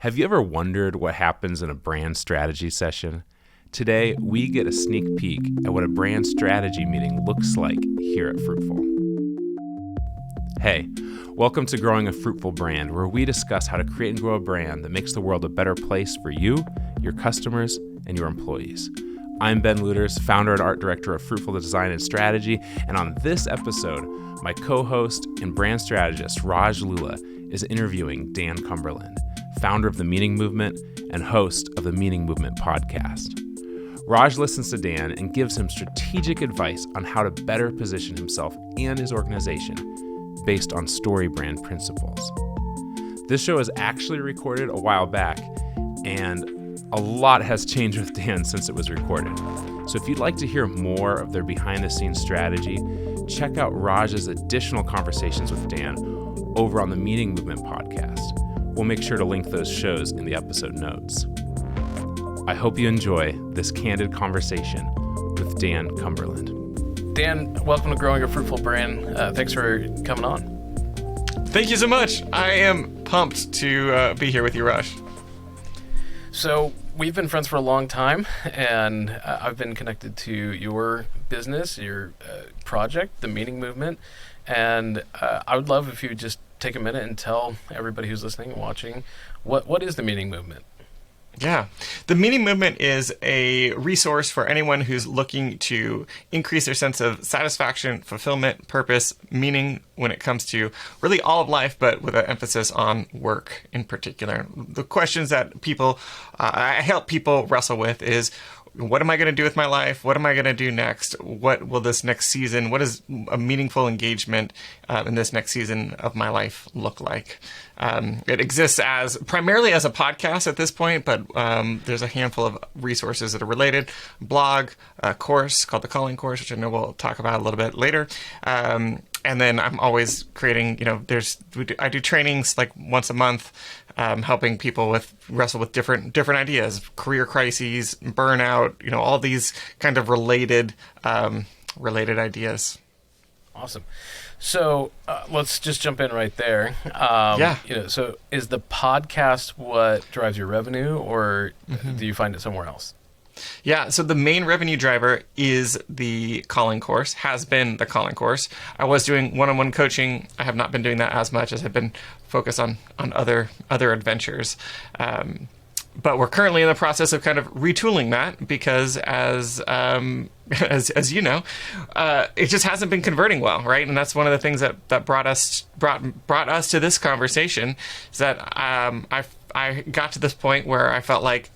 Have you ever wondered what happens in a brand strategy session? Today, we get a sneak peek at what a brand strategy meeting looks like here at Fruitful. Hey, welcome to Growing a Fruitful Brand, where we discuss how to create and grow a brand that makes the world a better place for you, your customers, and your employees. I'm Ben Luters, founder and art director of Fruitful Design and Strategy, and on this episode, my co-host and brand strategist, Raj Lulla, is interviewing Dan Cumberland, founder of the Meaning Movement and host of the Meaning Movement podcast. Raj listens to Dan and gives him strategic advice on how to better position himself and his organization based on StoryBrand principles. This show is actually recorded a while back, and a lot has changed with Dan since it was recorded. So if you'd like to hear more of their behind-the-scenes strategy, check out Raj's additional conversations with Dan over on the Meaning Movement podcast. We'll make sure to link those shows in the episode notes. I hope you enjoy this candid conversation with Dan Cumberland. Dan, welcome to Growing a Fruitful Brand. Thanks for coming on. Thank you so much. I am pumped to be here with you, Raj. So we've been friends for a long time, and I've been connected to your business, your project, the Meaning Movement, and I would love if you would just take a minute and tell everybody who's listening and watching, what is the Meaning Movement? Yeah. The Meaning Movement is a resource for anyone who's looking to increase their sense of satisfaction, fulfillment, purpose, meaning when it comes to really all of life, but with an emphasis on work in particular. The questions that I help people wrestle with is, what am I going to do with my life? What am I going to do next? What will this next season, what is a meaningful engagement in this next season of my life look like? It exists primarily as a podcast at this point, but there's a handful of resources that are related. Blog, a course called the Calling Course, which I know we'll talk about a little bit later. And then I'm always creating, I do trainings like once a month, helping people wrestle with different ideas, career crises, burnout, all these kind of related ideas. Awesome. So let's just jump in right there. So is the podcast what drives your revenue, or do you find it somewhere else? Yeah, so the main revenue driver is the Calling Course, has been the Calling Course. I was doing one-on-one coaching. I have not been doing that as much as I've been focused on other adventures. But we're currently in the process of kind of retooling that because as you know, it just hasn't been converting well, right? And that's one of the things that brought us to this conversation, is that I got to this point where I felt like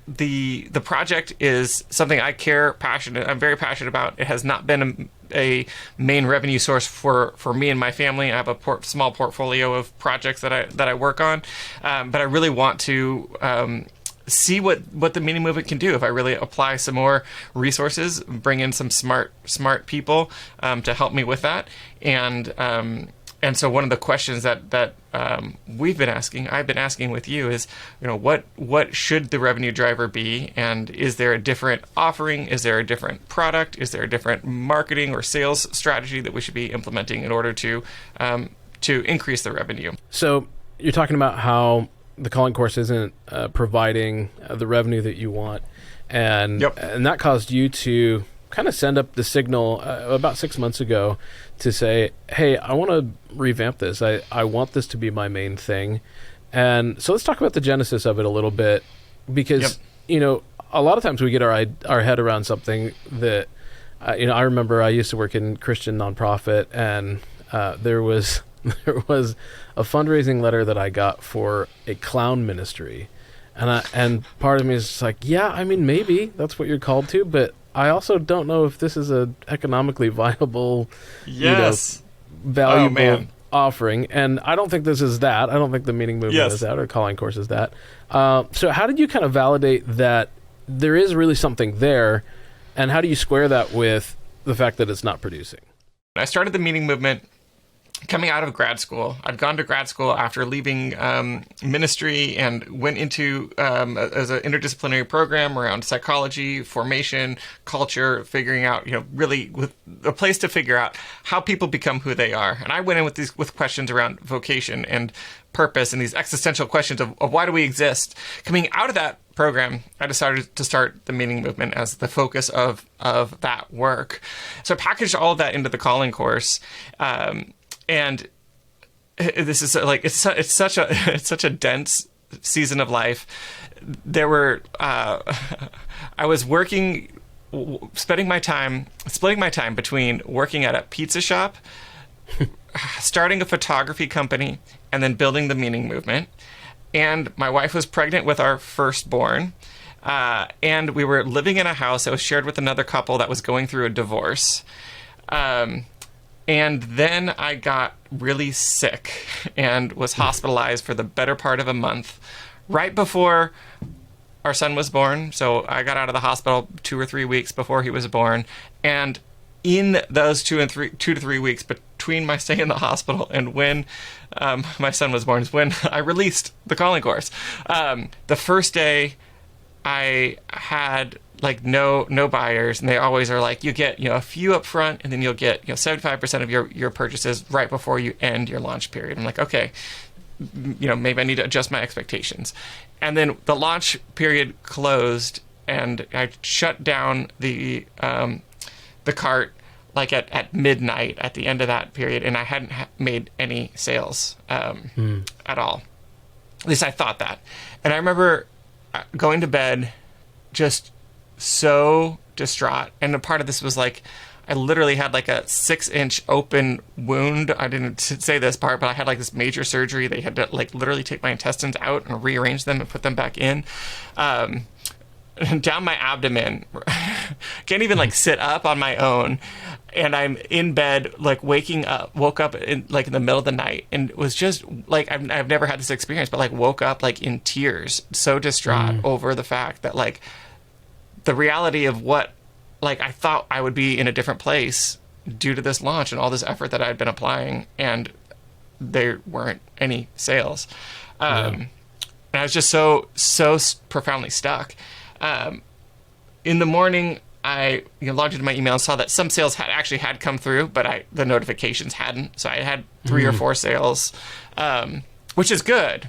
the project is something I'm very passionate about. It has not been a main revenue source for me and my family. I have a small portfolio of projects that I work on, but I really want to see what the Meaning Movement can do if I really apply some more resources, bring in some smart people to help me with that. And so one of the questions that I've been asking with you is, what should the revenue driver be? And is there a different offering? Is there a different product? Is there a different marketing or sales strategy that we should be implementing in order to increase the revenue? So you're talking about how the Calling Course isn't providing the revenue that you want. And that caused you to kind of send up the signal about 6 months ago to say, hey, I want to revamp this. I want this to be my main thing. And so let's talk about the genesis of it a little bit, because, a lot of times we get our head around something that, I remember I used to work in Christian nonprofit, and there was a fundraising letter that I got for a clown ministry. And part of me is like, maybe that's what you're called to, but I also don't know if this is a economically viable, valuable offering. And I don't think this is that. I don't think the Meaning Movement is that, or Calling Course is that. So how did you kind of validate that there is really something there, and how do you square that with the fact that it's not producing? I started the Meaning Movement coming out of grad school. I'd gone to grad school after leaving ministry and went into as an interdisciplinary program around psychology, formation, culture, figuring out, really with a place to figure out how people become who they are. And I went in with questions around vocation and purpose and these existential questions of why do we exist. Coming out of that program, I decided to start the meaning movement as the focus of that work. So I packaged all of that into the calling course, and this is like it's such a dense season of life. There were I was splitting my time between working at a pizza shop, starting a photography company, and then building the meaning movement. And my wife was pregnant with our firstborn, and we were living in a house that was shared with another couple that was going through a divorce. And then I got really sick and was hospitalized for the better part of a month, right before our son was born. So I got out of the hospital 2 or 3 weeks before he was born. And in those 2 to 3 weeks between my stay in the hospital and when my son was born is when I released the calling course. The first day I had like no buyers, and they always are like, you get a few up front, and then you'll get 75% of your purchases right before you end your launch period. I'm like, okay, maybe I need to adjust my expectations. And then the launch period closed, and I shut down the cart like at midnight at the end of that period, and I hadn't made any sales at all. At least I thought that. And I remember going to bed just so distraught. And a part of this was like, I literally had like a 6-inch open wound. I didn't say this part, but I had like this major surgery. They had to like literally take my intestines out and rearrange them and put them back in. Down my abdomen. Can't even like sit up on my own. And I'm in bed, like woke up in like in the middle of the night, and it was just like, I've never had this experience, but like woke up like in tears, so distraught over the fact that like the reality of what, like I thought I would be in a different place due to this launch and all this effort that I'd been applying, and there weren't any sales. And I was just so profoundly stuck. In the morning, I logged into my email and saw that some sales had come through, but the notifications hadn't. So I had 3 or 4 sales, which is good.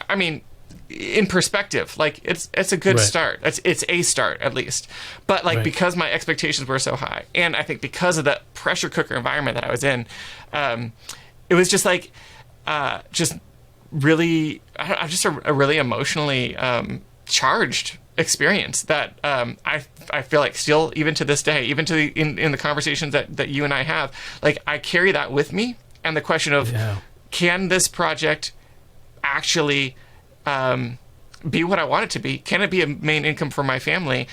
I mean, in perspective, like it's a good start. It's a start at least. But like because my expectations were so high, and I think because of the pressure cooker environment that I was in, it was just like just really a really emotionally charged experience that I feel like still, even to this day, even to in the conversations that you and I have, like I carry that with me. And the question of can this project actually be what I want it to be? Can it be a main income for my family?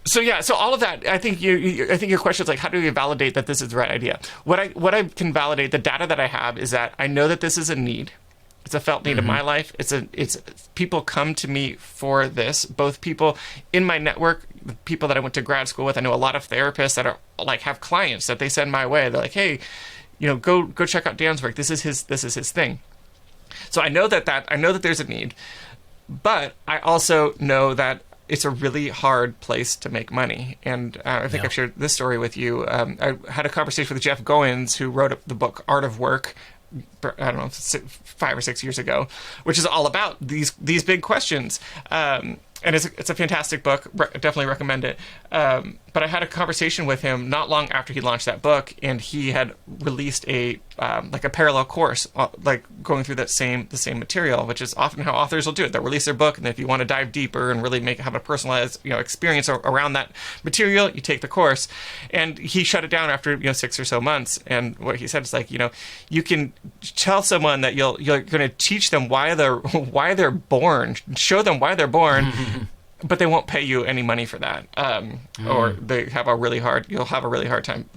So all of that, I think your question is like, how do we validate that this is the right idea? What I can validate, the data that I have, is that I know that this is a need. It's a felt need in my life. It's people come to me for this, both people in my network, people that I went to grad school with. I know a lot of therapists that are like have clients that they send my way. They're like, hey, go check out Dan's work. This is his thing. So I know that there's a need, but I also know that it's a really hard place to make money. And I think I've shared this story with you. I had a conversation with Jeff Goins, who wrote the book Art of Work, I don't know, 5 or 6 years ago, which is all about these big questions. And it's a fantastic book. Definitely recommend it. But I had a conversation with him not long after he launched that book, and he had released a parallel course, like going through the same material, which is often how authors will do it. They'll release their book, and if you want to dive deeper and really have a personalized experience around that material, you take the course. And he shut it down after 6 or so months. And what he said is like, you can tell someone that you're going to teach them why they're born, show them why they're born. But they won't pay you any money for that, or you'll have a really hard time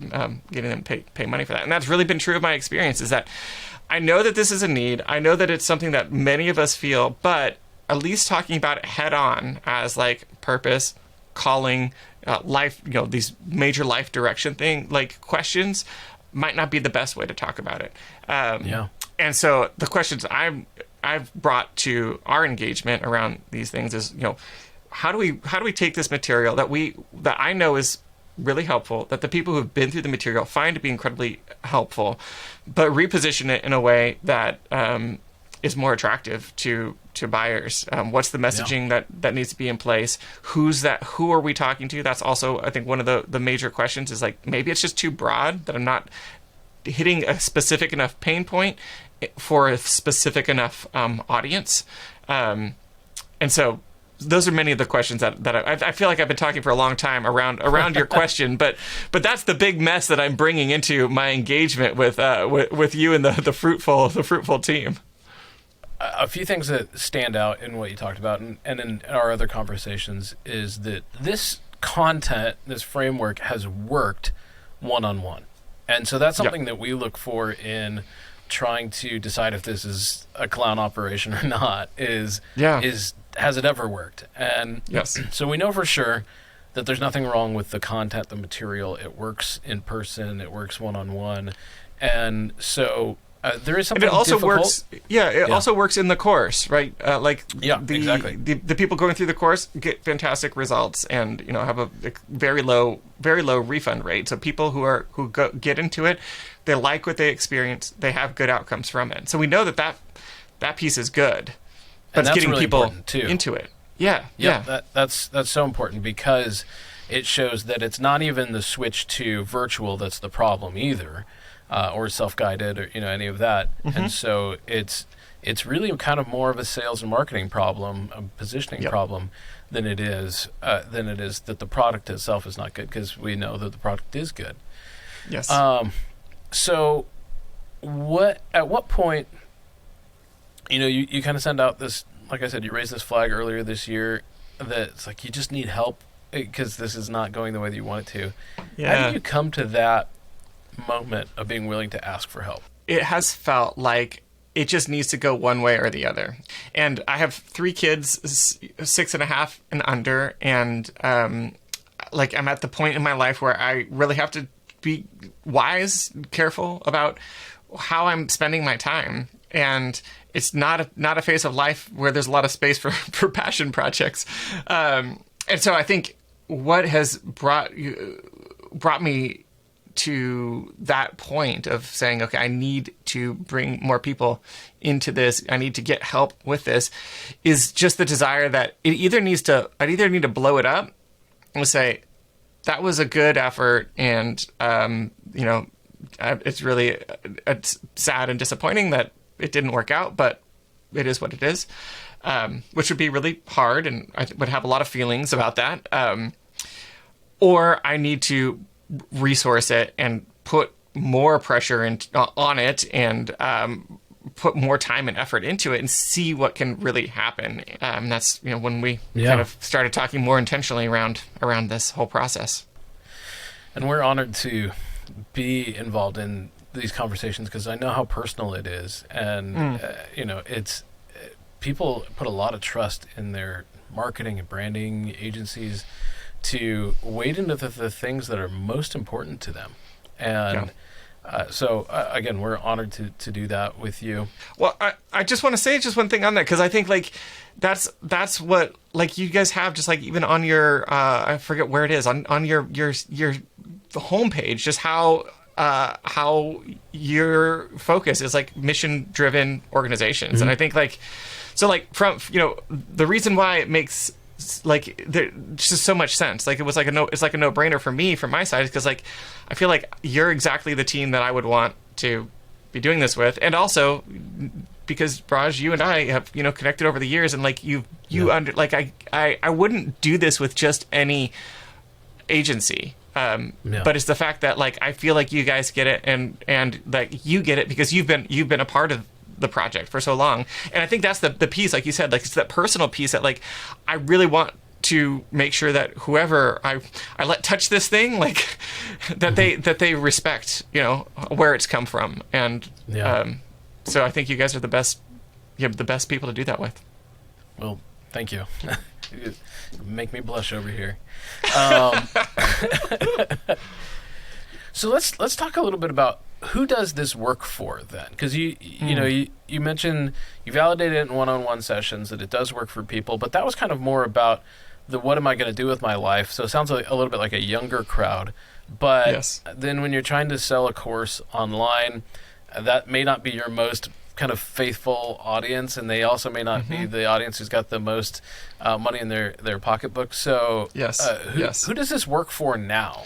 getting them to pay money for that. And that's really been true of my experience, is that I know that this is a need. I know that it's something that many of us feel, but at least talking about it head on as like purpose, calling, life, these major life direction questions might not be the best way to talk about it. And so the questions I've brought to our engagement around these things is, how do we take this material that I know is really helpful, that the people who have been through the material find to be incredibly helpful, but reposition it in a way that is more attractive to buyers? What's the messaging that needs to be in place? Who are we talking to? That's also, I think, one of the major questions is like, maybe it's just too broad, that I'm not hitting a specific enough pain point for a specific enough audience. And so those are many of the questions that I feel like I've been talking for a long time around your question, but that's the big mess that I'm bringing into my engagement with you and the fruitful team. A few things that stand out in what you talked about and in our other conversations is that this content, this framework has worked one-on-one. And so that's something that we look for in trying to decide if this is a clown operation or not, is has it ever worked? And so we know for sure that there's nothing wrong with the content, the material. It works in person, it works one-on-one. And so there is something and it also difficult. works. It also works in the course, right? Exactly. The people going through the course get fantastic results, and have a very low refund rate. So people who get into it, they like what they experience. They have good outcomes from it. So we know that piece is good, but it's getting really people too. into it. That's so important, because it shows that it's not even the switch to virtual that's the problem either. Or self-guided, or any of that. Mm-hmm. And so it's really kind of more of a sales and marketing problem, a positioning problem, than it is that the product itself is not good, because we know that the product is good. Yes. So at what point, you kind of send out this, like I said, you raised this flag earlier this year that it's like you just need help because this is not going the way that you want it to. Yeah. How do you come to that moment of being willing to ask for help? It has felt like it just needs to go one way or the other. And I have 3 kids, 6.5 and under, and I'm at the point in my life where I really have to be wise, careful about how I'm spending my time. And it's not a phase of life where there's a lot of space for passion projects. And so I think what has brought me to that point of saying, okay, I need to bring more people into this, I need to get help with this, is just the desire that I either need to blow it up and say, that was a good effort, and it's really it's sad and disappointing that it didn't work out, but it is what it is, which would be really hard, and I would have a lot of feelings about that. Or I need to resource it and put more pressure on it, and put more time and effort into it, and see what can really happen. That's when we kind of started talking more intentionally around this whole process. And we're honored to be involved in these conversations, because I know how personal it is, and it's people put a lot of trust in their marketing and branding agencies to wade into the things that are most important to them. And so again, we're honored to do that with you. Well, I just want to say just one thing on that, because I think that's what you guys have, just even on your I forget where it is, on your homepage, just how your focus is mission driven organizations. Mm-hmm. And I think from the reason why it makes there's just so much sense. It's like a no-brainer for me, from my side, because I feel like you're exactly the team that I would want to be doing this with, and also because Raj, you and I have connected over the years, and I wouldn't do this with just any agency. But it's the fact that I feel like you guys get it, and you get it because you've been a part of the project for so long. And I think that's the piece, like you said, it's that personal piece that I really want to make sure that whoever I let touch this thing, that they respect where it's come from. And so I think you guys are the best. You have the best people to do that with. Well, thank you. You make me blush over here. So let's talk a little bit about who does this work for then, because you mentioned you validated it in one-on-one sessions that it does work for people, but that was kind of more about the what am I going to do with my life. So it sounds like a little bit like a younger crowd, but then when you're trying to sell a course online, that may not be your most kind of faithful audience, and they also may not be the audience who's got the most money in their pocketbook. So who does this work for now?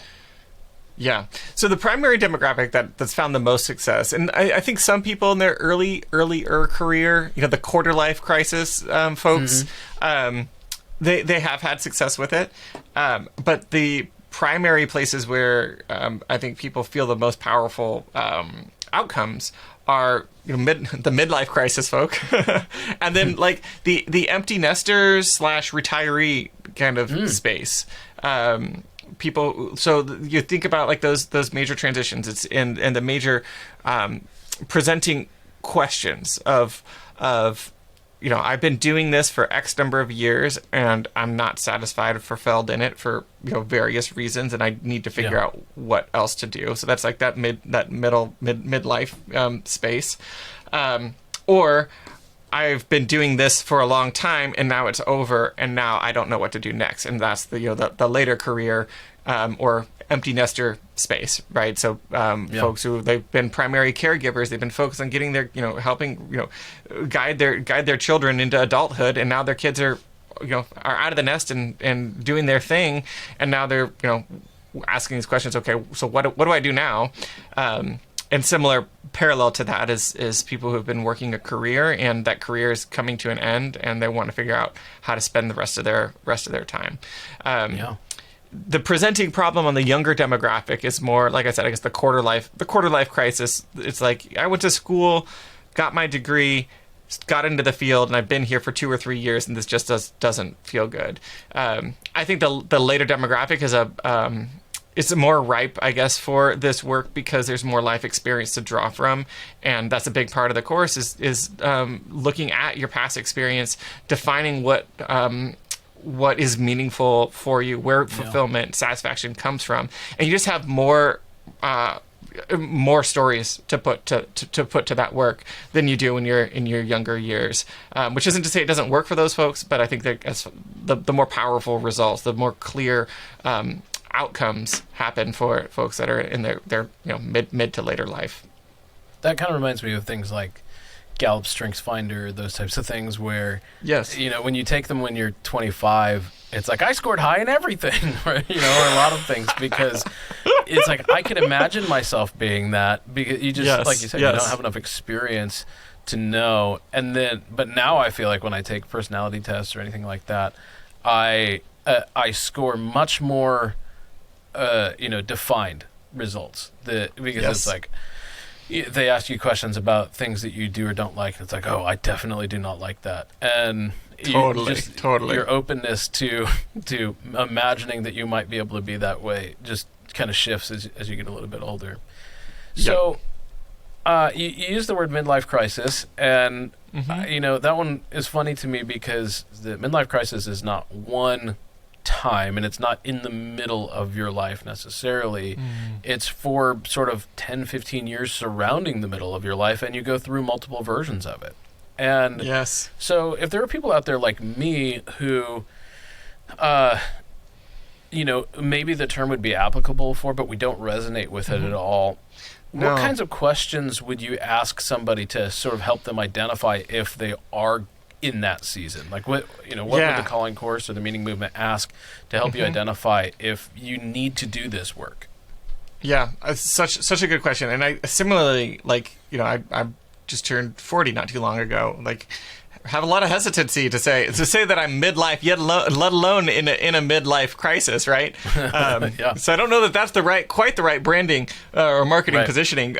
Yeah. So the primary demographic that's found the most success, and I think some people in their earlier career, the quarter life crisis folks, they have had success with it. But the primary places where I think people feel the most powerful outcomes are the midlife crisis folk, and then like the empty nesters / retiree kind of space. People, so you think about like those major transitions. It's in the major presenting questions of I've been doing this for X number of years and I'm not satisfied or fulfilled in it for various reasons, and I need to figure out what else to do. So that's like that midlife space, or I've been doing this for a long time and now it's over and now I don't know what to do next. And that's the later career or empty nester space, right? So folks who they've been primary caregivers, they've been focused on getting their, helping, guide their children into adulthood, and now their kids are out of the nest and doing their thing, and now they're, asking these questions. Okay, so what do I do now? And similar parallel to that is people who have been working a career, and that career is coming to an end, and they want to figure out how to spend the rest of their time. The presenting problem on the younger demographic is more, like I said, I guess the quarter life crisis. It's like, I went to school, got my degree, got into the field, and I've been here for 2 or 3 years, and this just doesn't feel good. I think the later demographic is it's more ripe, I guess, for this work because there's more life experience to draw from, and that's a big part of the course is looking at your past experience, defining what is meaningful for you, where fulfillment, satisfaction comes from, and you just have more stories to put to that work than you do when you're in your younger years. Which isn't to say it doesn't work for those folks, but I think that as the more powerful results, the more clear outcomes happen for folks that are in their mid to later life. That kind of reminds me of things like Gallup Strengths Finder, those types of things where, when you take them when you're 25, it's like, I scored high in everything, right? Or a lot of things, because it's like, I can imagine myself being that, because you just, like you said, you don't have enough experience to know. And then, but now I feel like when I take personality tests or anything like that, I score much more, defined results. Because it's like, they ask you questions about things that you do or don't like, and it's like, oh, I definitely do not like that. And totally your openness to imagining that you might be able to be that way just kind of shifts as you get a little bit older. So you use the word midlife crisis, and that one is funny to me because the midlife crisis is not one time, and it's not in the middle of your life necessarily. It's for sort of 10-15 years surrounding the middle of your life, and you go through multiple versions of it. And so if there are people out there like me who maybe the term would be applicable for, but we don't resonate with it at all, what kinds of questions would you ask somebody to sort of help them identify if they are in that season? Like what would the calling course or the meaning movement ask to help you identify if you need to do this work? Yeah, such a good question. And I similarly, I just turned 40 not too long ago. Like, have a lot of hesitancy to say that I'm midlife, let alone in a midlife crisis, right? So I don't know that that's quite the right branding or marketing positioning.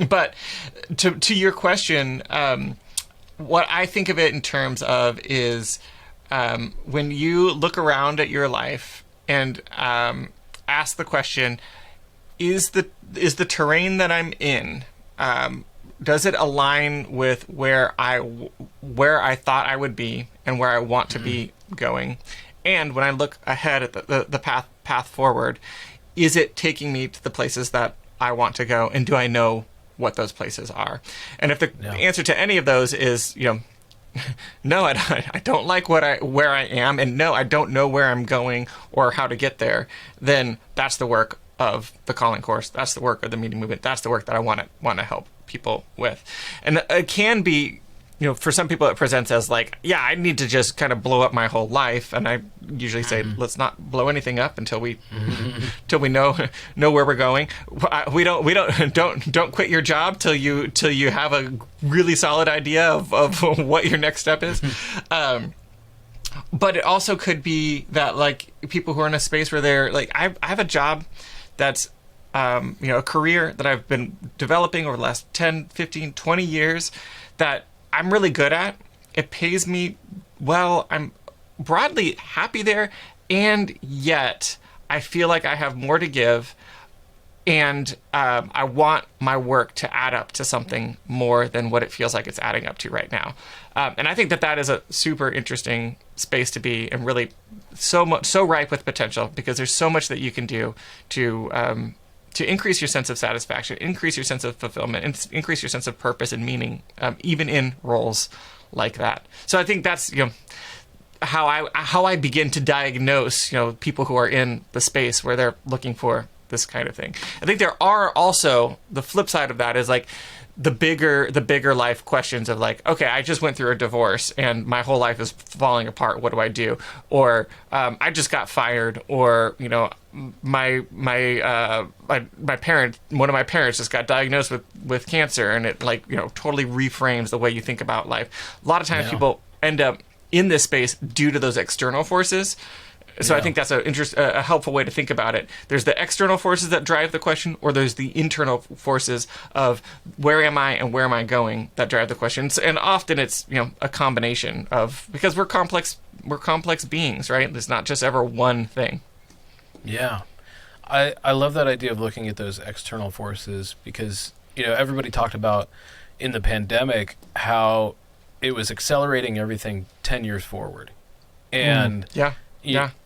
But to your question, what I think of it in terms of is when you look around at your life and ask the question, is the terrain that I'm in, does it align with where I thought I would be and where I want to be going? And when I look ahead at the path forward, is it taking me to the places that I want to go, and do I know what those places are? And if the answer to any of those is, no, I don't like where I am, and no, I don't know where I'm going or how to get there, then that's the work of the calling course. That's the work of the meeting movement. That's the work that I want to help people with. And it can be, for some people it presents as like, yeah, I need to just kind of blow up my whole life. And I usually say, let's not blow anything up until we know where we're going. We don't quit your job till you have a really solid idea of what your next step is. But it also could be that like people who are in a space where they're like, I have a job that's, a career that I've been developing over the last 10, 15, 20 years that I'm really good at. It pays me well. I'm broadly happy there. And yet I feel like I have more to give. And I want my work to add up to something more than what it feels like it's adding up to right now. And I think that is a super interesting space to be, and really so ripe with potential, because there's so much that you can do to increase your sense of satisfaction, increase your sense of fulfillment, increase your sense of purpose and meaning, even in roles like that. So I think that's how I begin to diagnose people who are in the space where they're looking for this kind of thing. I think there are also, the flip side of that is like the bigger life questions of like, okay, I just went through a divorce and my whole life is falling apart. What do I do? Or I just got fired, or my parent, one of my parents just got diagnosed with cancer, and it totally reframes the way you think about life. A lot of times people end up in this space due to those external forces. So I think that's a helpful way to think about it. There's the external forces that drive the question, or there's the internal forces of where am I and where am I going that drive the questions. And often it's a combination of, because we're complex beings, right? There's not just ever one thing. Yeah, I love that idea of looking at those external forces, because everybody talked about in the pandemic how it was accelerating everything 10 years forward, and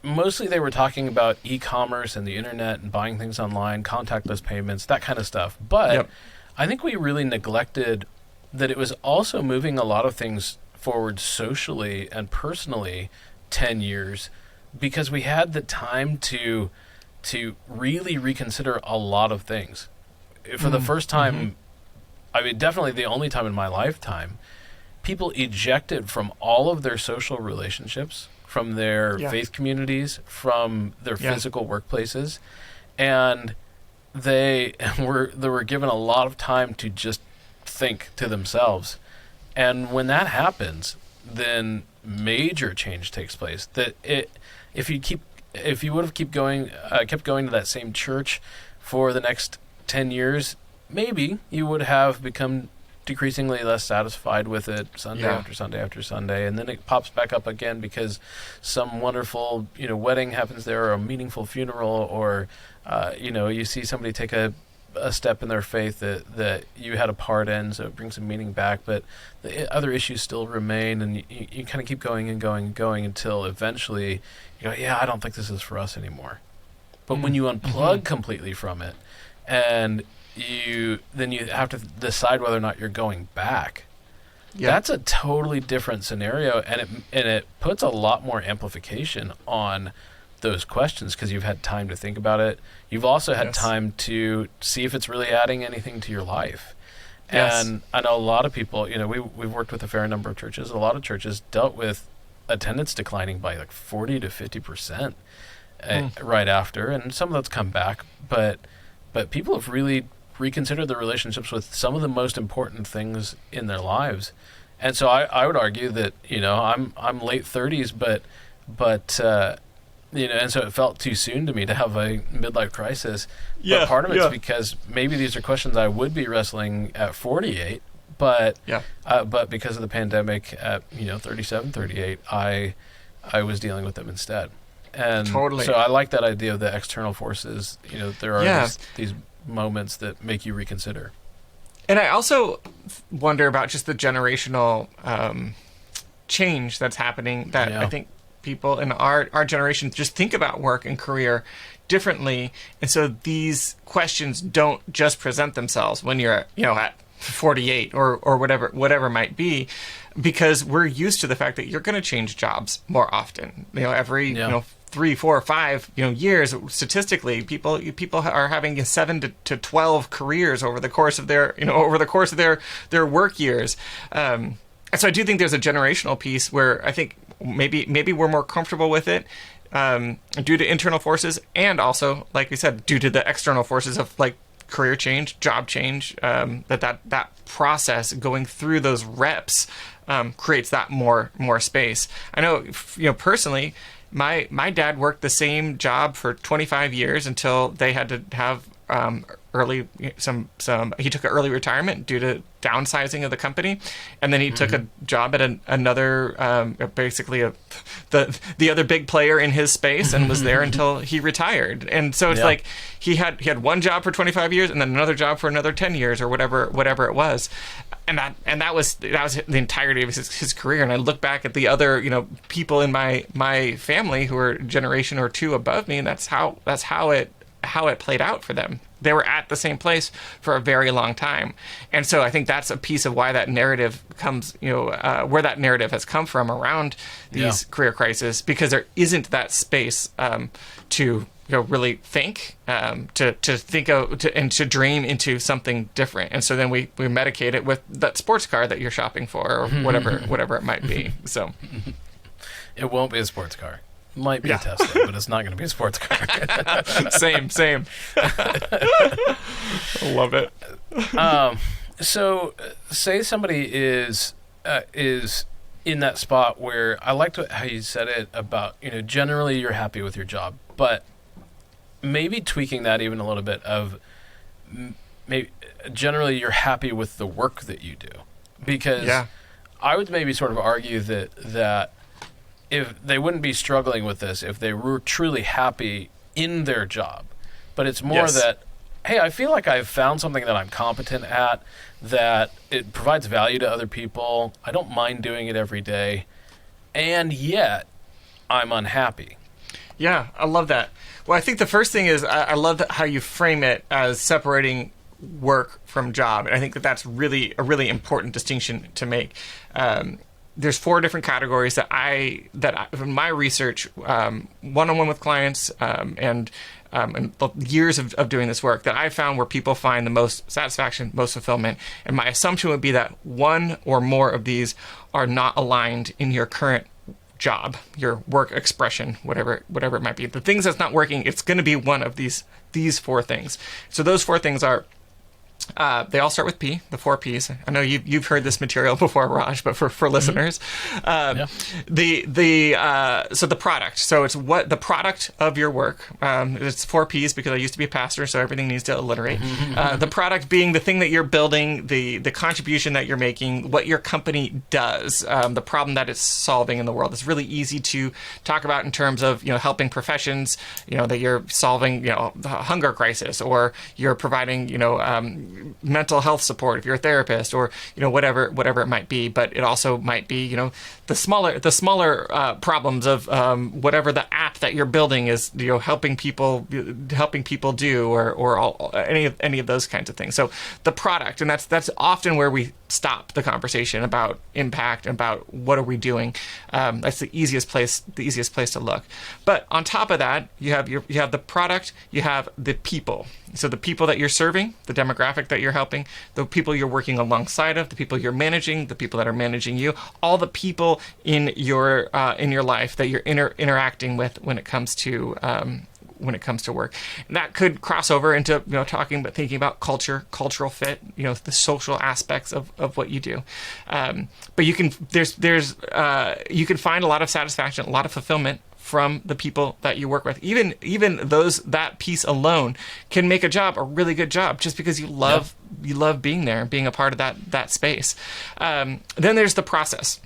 mostly they were talking about e-commerce and the internet and buying things online, contactless payments, that kind of stuff. But I think we really neglected that it was also moving a lot of things forward socially and personally 10 years, because we had the time to really reconsider a lot of things. For the first time, I mean, definitely the only time in my lifetime, people ejected from all of their social relationships, from their faith communities, from their physical workplaces, and they were given a lot of time to just think to themselves. And when that happens, then major change takes place. If you would have kept going to that same church for the next 10 years, maybe you would have become decreasingly less satisfied with it Sunday after Sunday after Sunday, and then it pops back up again because some wonderful wedding happens there, or a meaningful funeral, or you see somebody take a step in their faith that you had a part in, so it brings some meaning back, but the other issues still remain, and you kind of keep going and going and going until eventually I don't think this is for us anymore. But when you unplug completely from it, and you have to decide whether or not you're going back. That's a totally different scenario, and it puts a lot more amplification on those questions, because you've had time to think about it. You've also had time to see if it's really adding anything to your life. And I know a lot of people, we've worked with a fair number of churches. A lot of churches dealt with attendance declining by like 40 to 50% right after, and some of that's come back, but people have really reconsider the relationships with some of the most important things in their lives. And so I would argue that, I'm late 30s, but and so it felt too soon to me to have a midlife crisis. But part of it's because maybe these are questions I would be wrestling at 48, but because of the pandemic at 37, 38, I was dealing with them instead. And so I like that idea of the external forces. There are these moments that make you reconsider. And I also wonder about just the generational change that's happening, that I think people in our generation just think about work and career differently. And so these questions don't just present themselves when you're at 48 or whatever might be, because we're used to the fact that you're going to change jobs more often. Every 3, 4, 5 years. Statistically, people are having 7 to 12 careers over the course of their their work years. And so I do think there's a generational piece where I think maybe we're more comfortable with it due to internal forces, and also, like we said, due to the external forces of like career change, job change. That process going through those reps creates that more space. I know, personally, my dad worked the same job for 25 years until they had to have he took an early retirement due to downsizing of the company, and then he took a job at another basically the other big player in his space, and was there until he retired. And so it's like he had one job for 25 years and then another job for another 10 years or whatever it was. And that was the entirety of his career. And I look back at the other people in my family who are a generation or two above me, and that's how it played out for them. They were at the same place for a very long time. And so I think that's a piece of why that narrative comes, where that narrative has come from around these career crises, because there isn't that space to really think, to think of, and to dream into something different. And so then we medicate it with that sports car that you're shopping for, or whatever it might be. So it won't be a sports car. Might be a Tesla, but it's not going to be a sports car. Same. I love it. So, say somebody is in that spot where I liked how you said it about, generally you're happy with your job, but maybe tweaking that even a little bit of maybe generally you're happy with the work that you do, because I would maybe sort of argue that if they wouldn't be struggling with this if they were truly happy in their job. But it's more that, hey, I feel like I've found something that I'm competent at, that it provides value to other people. I don't mind doing it every day. And yet, I'm unhappy. Yeah, I love that. Well, I think the first thing is I love how you frame it as separating work from job. And I think that's really a really important distinction to make. There's 4 different categories that in my research, one-on-one with clients, and the years of doing this work, that I found where people find the most satisfaction, most fulfillment. And my assumption would be that one or more of these are not aligned in your current job, your work expression, whatever it might be. The things that's not working, it's going to be one of these 4 things. So those 4 things are, they all start with P, the 4 Ps. I know you've heard this material before, Raj, but for listeners, so the product. So it's what the product of your work. It's 4 Ps because I used to be a pastor, so everything needs to alliterate. The product being the thing that you're building, the contribution that you're making, what your company does, the problem that it's solving in the world. It's really easy to talk about in terms of helping professions. That you're solving the hunger crisis, or you're providing mental health support if you're a therapist, or whatever it might be. But it also might be the smaller problems of whatever the app that you're building is helping people do, or any of those kinds of things. So the product, and that's often where we stop the conversation about impact, about what are we doing. That's the easiest place to look. But on top of that, you have the product, you have the people. So the people that you're serving, the demographic that you're helping, the people you're working alongside of, the people you're managing, the people that are managing you, all the people in your life that you're interacting with when it comes to work. And that could cross over into thinking about cultural fit, the social aspects of what you do. But you can find a lot of satisfaction, a lot of fulfillment from the people that you work with. Even that piece alone can make a job a really good job, just because you love being there and being a part of that space. Then there's the process.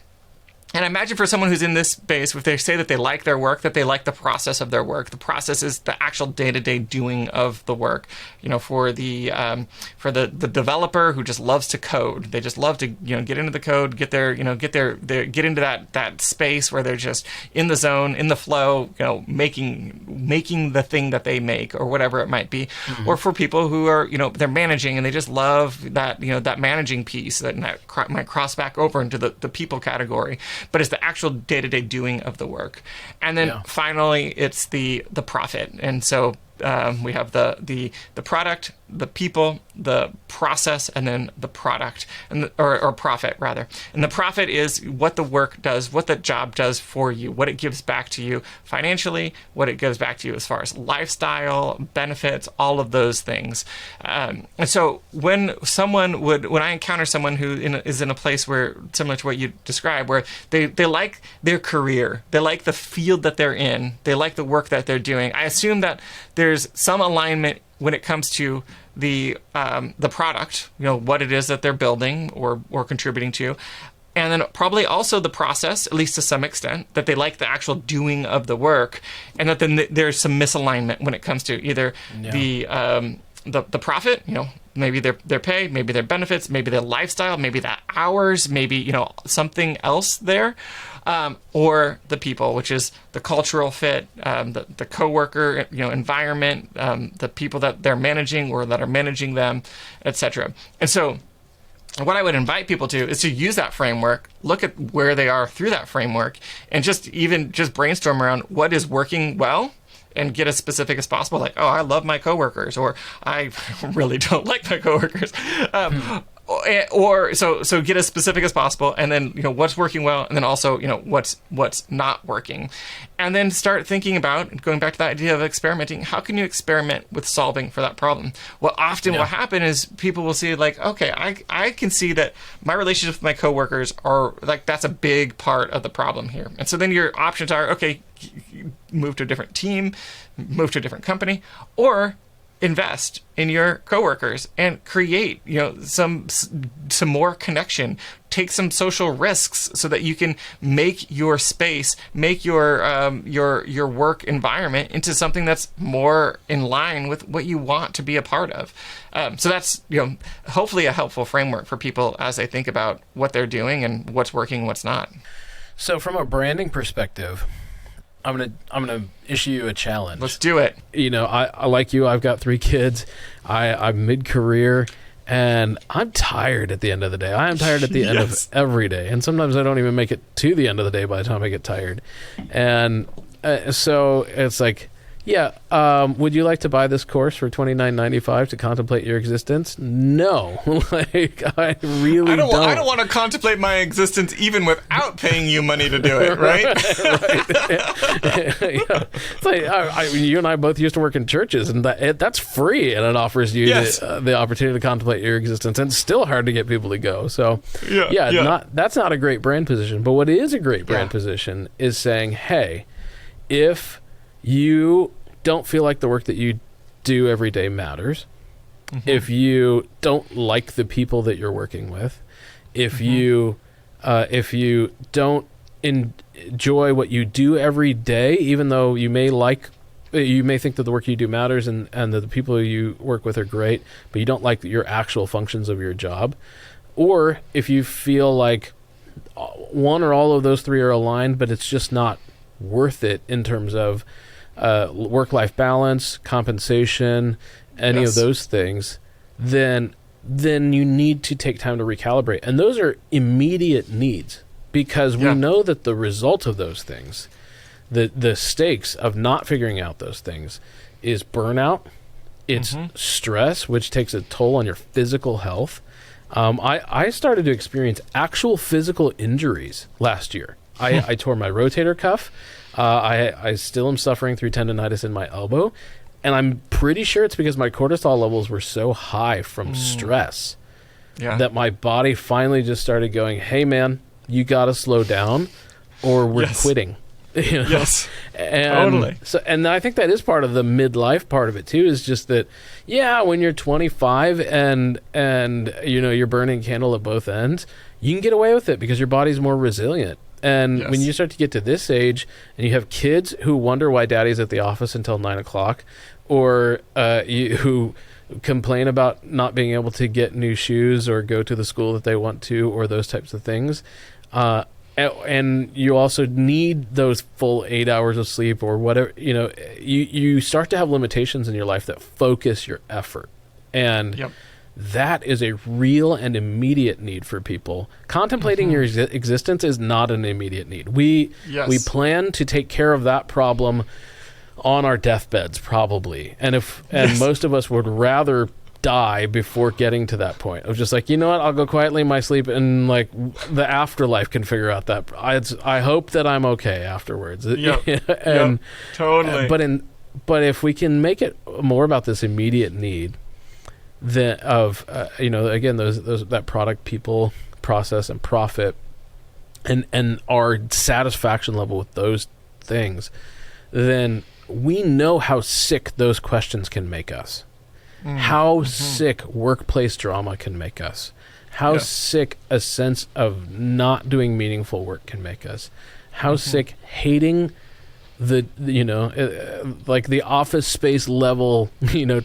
And I imagine for someone who's in this space, if they say that they like their work, that they like the process of their work. The process is the actual day-to-day doing of the work. For the developer who just loves to code, they just love to get into the code, get into that space where they're just in the zone, in the flow, making the thing that they make, or whatever it might be. Mm-hmm. Or for people who are they're managing and they just love that that managing piece that might cross back over into the people category. but it's the actual day-to-day doing of the work. And then finally, it's the profit. And so we have the product, the people, the process, and then the product, and or profit rather. And the profit is what the work does, what the job does for you, what it gives back to you financially, what it gives back to you as far as lifestyle, benefits, all of those things. And so when I encounter someone who is in a place where, similar to what you described, where they like their career, they like the field that they're in, they like the work that they're doing, I assume that there's some alignment when it comes to the product, what it is that they're building or contributing to, and then probably also the process, at least to some extent, that they like the actual doing of the work, and that then there's some misalignment when it comes to either the profit, maybe their pay, maybe their benefits, maybe their lifestyle, maybe the hours, maybe something else there. Or the people, which is the cultural fit, the coworker, environment, the people that they're managing or that are managing them, etc. And so, what I would invite people to is to use that framework, look at where they are through that framework, and just brainstorm around what is working well, and get as specific as possible. Like, I love my coworkers, or I really don't like my coworkers. Or so get as specific as possible, and then what's working well, and then also what's not working, and then start thinking about, going back to that idea of experimenting. How can you experiment with solving for that problem? Well, often what happen is people will see like, okay, I can see that my relationship with my coworkers are like, that's a big part of the problem here, and so then your options are, okay, move to a different team, move to a different company, or invest in your coworkers and create, some more connection. Take some social risks so that you can make your space, make your work environment into something that's more in line with what you want to be a part of. So that's hopefully a helpful framework for people as they think about what they're doing and what's working, what's not. So from a branding perspective, I'm gonna issue you a challenge. Let's do it. I like you. I've got 3 kids. I'm mid-career, and I'm tired at the end of the day. I am tired at the end of every day, and sometimes I don't even make it to the end of the day by the time I get tired. And so it's like, would you like to buy this course for $29.95 to contemplate your existence? No, I really don't. I don't want to contemplate my existence even without paying you money to do it, right? Right. It's like you and I both used to work in churches, and that's free, and it offers you the opportunity to contemplate your existence, and it's still hard to get people to go. So, that's not a great brand position. But what is a great brand position is saying, hey, if you don't feel like the work that you do every day matters, if you don't like the people that you're working with, if you don't enjoy what you do every day, even though you may think that the work you do matters and that the people you work with are great, but you don't like your actual functions of your job, or if you feel like one or all of those 3 are aligned, but it's just not worth it in terms of work-life balance, compensation, any of those things, then you need to take time to recalibrate. And those are immediate needs, because we know that the result of those things, the stakes of not figuring out those things, is burnout, it's stress, which takes a toll on your physical health. I started to experience actual physical injuries last year. I tore my rotator cuff. I still am suffering through tendonitis in my elbow, and I'm pretty sure it's because my cortisol levels were so high from stress that my body finally just started going, hey man, you got to slow down or we're quitting. Yes, and totally. So, and I think that is part of the midlife part of it too, is just that, when you're 25 and you're burning candle at both ends, you can get away with it because your body's more resilient. And when you start to get to this age and you have kids who wonder why daddy's at the office until 9 o'clock, or who complain about not being able to get new shoes or go to the school that they want to, or those types of things, and you also need those full 8 hours of sleep or whatever, you start to have limitations in your life that focus your effort. And that is a real and immediate need for people. Contemplating your existence is not an immediate need. We plan to take care of that problem on our deathbeds, probably. And most of us would rather die before getting to that point of just like, you know what, I'll go quietly in my sleep and like the afterlife can figure out that. I hope that I'm okay afterwards. Totally. But if we can make it more about this immediate need again, those that product, people, process, and profit, and our satisfaction level with those things, then we know how sick those questions can make us. How sick workplace drama can make us. How sick a sense of not doing meaningful work can make us. How sick hating like the office space level,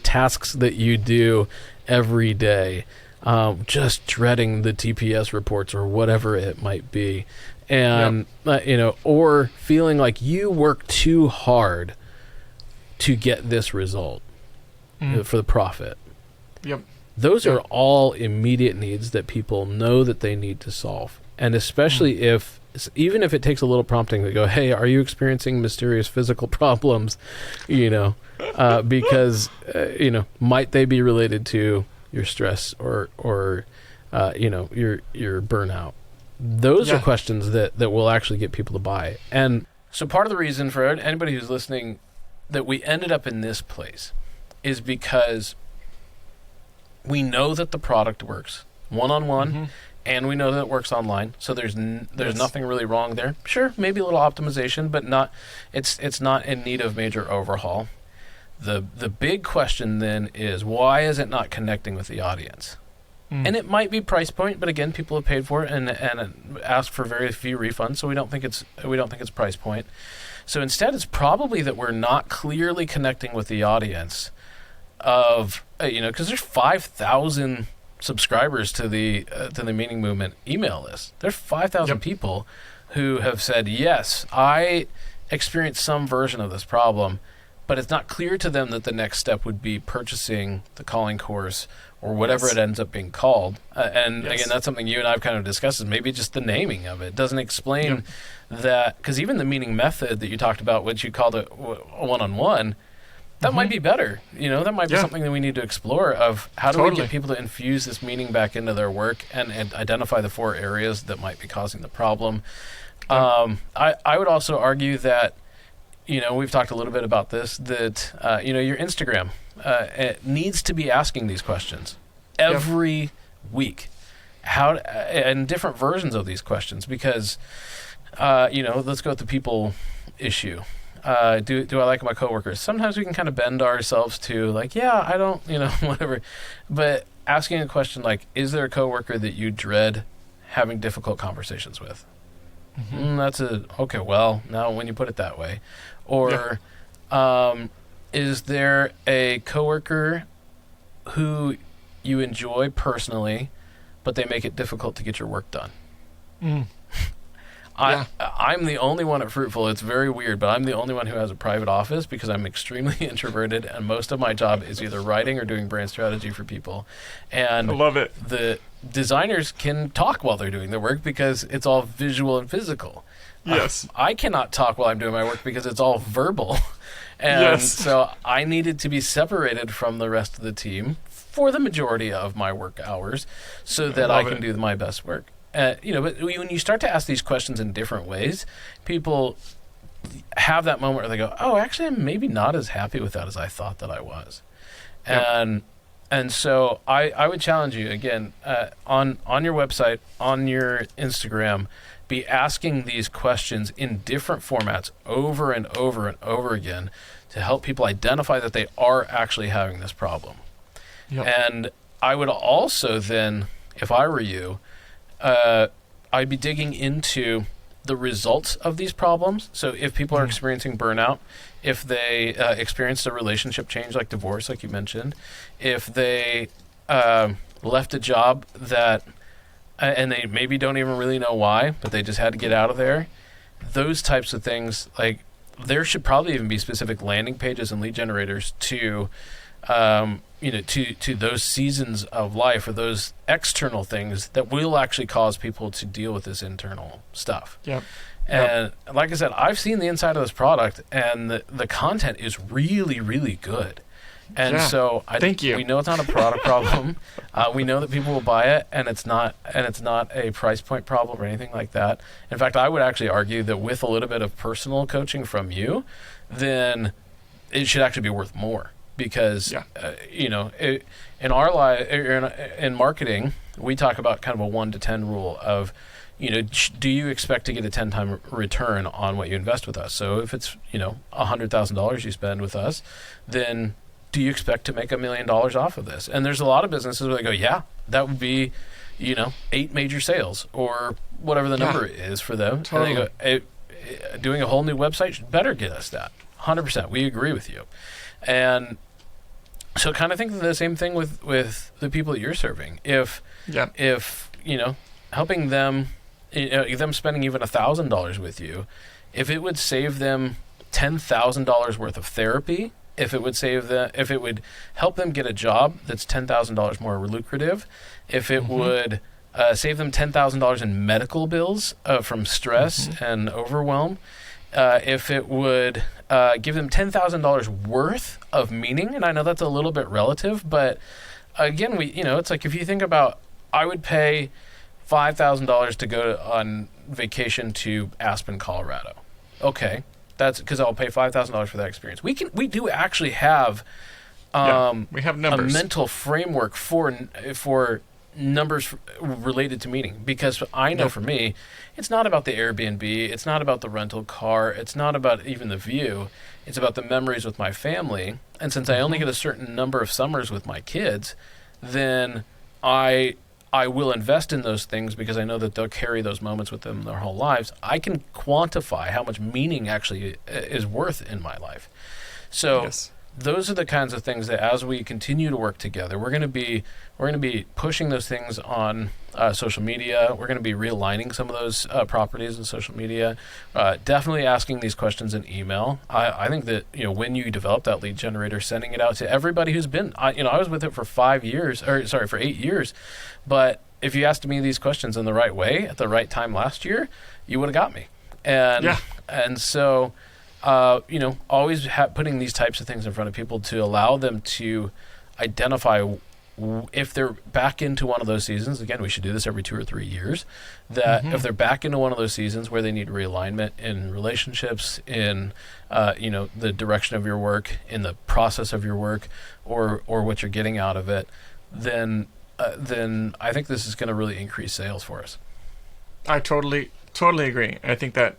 tasks that you do every day, just dreading the TPS reports or whatever it might be. And, or feeling like you work too hard to get this result for the profit. Those are all immediate needs that people know that they need to solve. And especially even if it takes a little prompting to go, hey, are you experiencing mysterious physical problems? Because, might they be related to your stress or your burnout? Those are questions that will actually get people to buy. And so part of the reason for anybody who's listening that we ended up in this place is because we know that the product works one-on-one, and we know that it works online. So there's nothing really wrong there. Sure, maybe a little optimization, but it's not in need of major overhaul. The big question then is, why is it not connecting with the audience? And it might be price point, but again, people have paid for it and asked for very few refunds, so we don't think it's price point. So instead, it's probably that we're not clearly connecting with the audience of because there's 5,000 subscribers to the Meaning Movement email list. There's 5,000 people who have said, yes, I experienced some version of this problem, but it's not clear to them that the next step would be purchasing the calling course or whatever it ends up being called. Again, that's something you and I have kind of discussed, is maybe just the naming of it doesn't explain that, because even the meaning method that you talked about, which you called it one-on-one, that might be better. That might be something that we need to explore of how do we get people to infuse this meaning back into their work and identify the 4 areas that might be causing the problem. I would also argue that, we've talked a little bit about this, that, your Instagram it needs to be asking these questions every week. And different versions of these questions, because, let's go with the people issue. Do I like my coworkers? Sometimes we can kind of bend ourselves to like, I don't, whatever. But asking a question like, is there a coworker that you dread having difficult conversations with? That's okay. Well, now when you put it that way, or is there a coworker who you enjoy personally, but they make it difficult to get your work done? I'm the only one at Fruitful. It's very weird, but I'm the only one who has a private office because I'm extremely introverted, and most of my job is either writing or doing brand strategy for people. And I love it. The designers can talk while they're doing their work because it's all visual and physical. Yes. I cannot talk while I'm doing my work because it's all verbal. And so I needed to be separated from the rest of the team for the majority of my work hours so that I can do my best work. But when you start to ask these questions in different ways, people have that moment where they go, oh, actually, I'm maybe not as happy with that as I thought that I was. And so I would challenge you, again, on your website, on your Instagram, be asking these questions in different formats over and over and over again to help people identify that they are actually having this problem. And I would also then, if I were you, I'd be digging into the results of these problems. So if people are experiencing burnout, if they experienced a relationship change like divorce, like you mentioned, if they left a job that, and they maybe don't even really know why, but they just had to get out of there, those types of things, like there should probably even be specific landing pages and lead generators to to those seasons of life or those external things that will actually cause people to deal with this internal stuff. Yep. And like I said, I've seen the inside of this product, and the content is really, really good. And so thank you. We know it's not a product problem. We know that people will buy it, and it's not a price point problem or anything like that. In fact, I would actually argue that with a little bit of personal coaching from you, then it should actually be worth more. Because in our life, in marketing, we talk about kind of a 1 to 10 rule of, do you expect to get a 10-time return on what you invest with us? So if it's $100,000 you spend with us, then do you expect to make $1 million off of this? And there's a lot of businesses where they go, that would be 8 major sales or whatever the number is for them. Totally. And they go, doing a whole new website should better get us that. 100%. We agree with you. And so kind of think the same thing with the people that you're serving. If helping them, them spending even $1,000 with you, if it would save them $10,000 worth of therapy, if it would help them get a job that's $10,000 more lucrative, if it would save them $10,000 in medical bills from stress and overwhelm, if it would give them $10,000 worth of meaning, and I know that's a little bit relative, but again, it's like if you think about, I would pay $5,000 to go on vacation to Aspen, Colorado. Okay, that's because I'll pay $5,000 for that experience. We do actually have we have numbers. A mental framework for numbers related to meaning, because I know for me, it's not about the Airbnb, it's not about the rental car, it's not about even the view, it's about the memories with my family. And since I only get a certain number of summers with my kids, then I will invest in those things because I know that they'll carry those moments with them their whole lives. I can quantify how much meaning actually is worth in my life. So those are the kinds of things that as we continue to work together, we're going to be pushing those things on social media. We're going to be realigning some of those properties in social media. Definitely asking these questions in email. I think that when you develop that lead generator, sending it out to everybody who's been. I was with it for 8 years, but if you asked me these questions in the right way at the right time last year, you would have got me. And so. Always putting these types of things in front of people to allow them to identify if they're back into one of those seasons. Again, we should do this every 2 or 3 years. That if they're back into one of those seasons where they need realignment in relationships, in the direction of your work, in the process of your work, or what you're getting out of it, then I think this is going to really increase sales for us. I totally agree. I think that.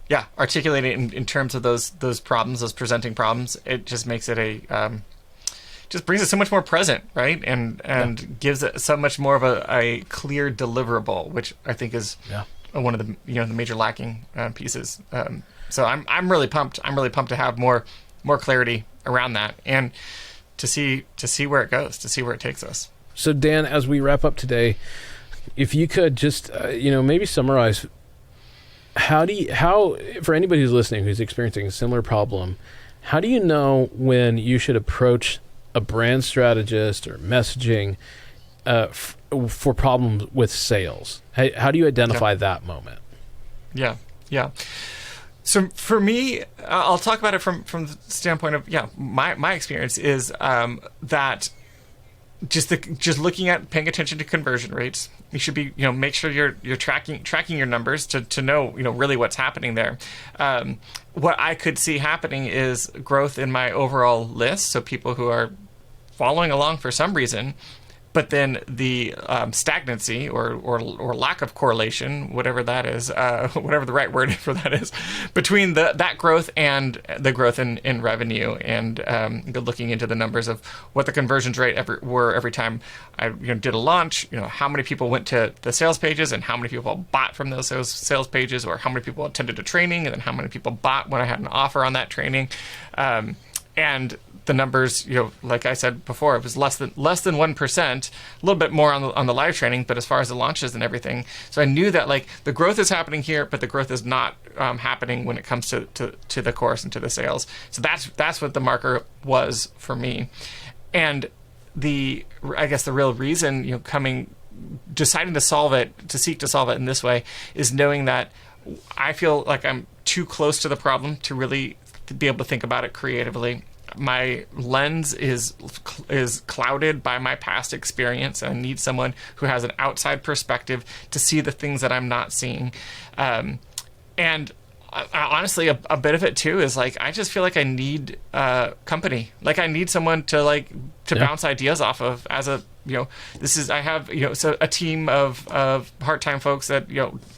Yeah, articulate it in terms of those problems, those presenting problems. It just makes it just brings it so much more present, right? And gives it so much more of a clear deliverable, which I think is one of the the major lacking pieces. So I'm really pumped. I'm really pumped to have more clarity around that and to see where it goes, to see where it takes us. So Dan, as we wrap up today, if you could just maybe summarize. How for anybody who's listening who's experiencing a similar problem, how do you know when you should approach a brand strategist or messaging for problems with sales? How do you identify that moment? Yeah. So for me, I'll talk about it from the standpoint of my experience is that just looking at paying attention to conversion rates. You should be, make sure you're tracking your numbers to know, really what's happening there. What I could see happening is growth in my overall list. So people who are following along for some reason, but then the stagnancy or lack of correlation, whatever that is, whatever the right word for that is, between that growth and the growth in revenue, and looking into the numbers of what the conversions rate were every time I did a launch, how many people went to the sales pages and how many people bought from those sales pages, or how many people attended a training and then how many people bought when I had an offer on that training. And the numbers, like I said before, it was less than 1%, a little bit more on the live training, but as far as the launches and everything. So I knew that the growth is happening here, but the growth is not happening when it comes to the course and to the sales. So that's what the marker was for me. And the real reason, deciding to seek to solve it in this way is knowing that I feel like I'm too close to the problem to really be able to think about it creatively. My lens is clouded by my past experience, and I need someone who has an outside perspective to see the things that I'm not seeing. And honestly, a bit of it too is like, I just feel like I need company. Like, I need someone to bounce ideas off of. As a I have so a team of part-time folks that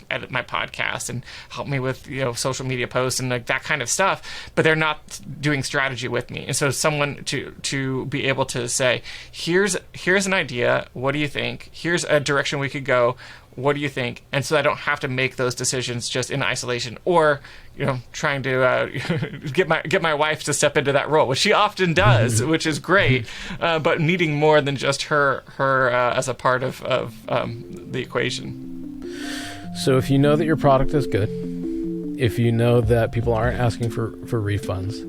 edit my podcast and help me with social media posts and like that kind of stuff, but they're not doing strategy with me. And so someone to be able to say, here's an idea, what do you think? Here's a direction we could go, what do you think? And so I don't have to make those decisions just in isolation, or trying to get my wife to step into that role, which she often does, which is great, but needing more than just her as a part of the equation. So if you know that your product is good, if you know that people aren't asking for refunds,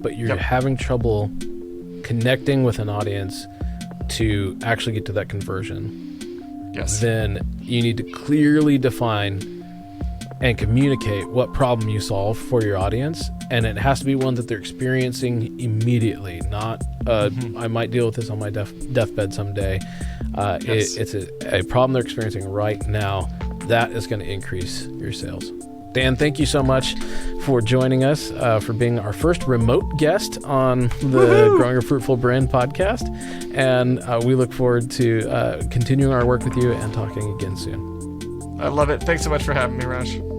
but you're having trouble connecting with an audience to actually get to that conversion, then you need to clearly define and communicate what problem you solve for your audience. And it has to be one that they're experiencing immediately, not I might deal with this on my deathbed someday. It's a problem they're experiencing right now. That is going to increase your sales. Dan, thank you so much for joining us, for being our first remote guest on the Growing a Fruitful Brand podcast. And we look forward to continuing our work with you and talking again soon. I love it. Thanks so much for having me, Raj.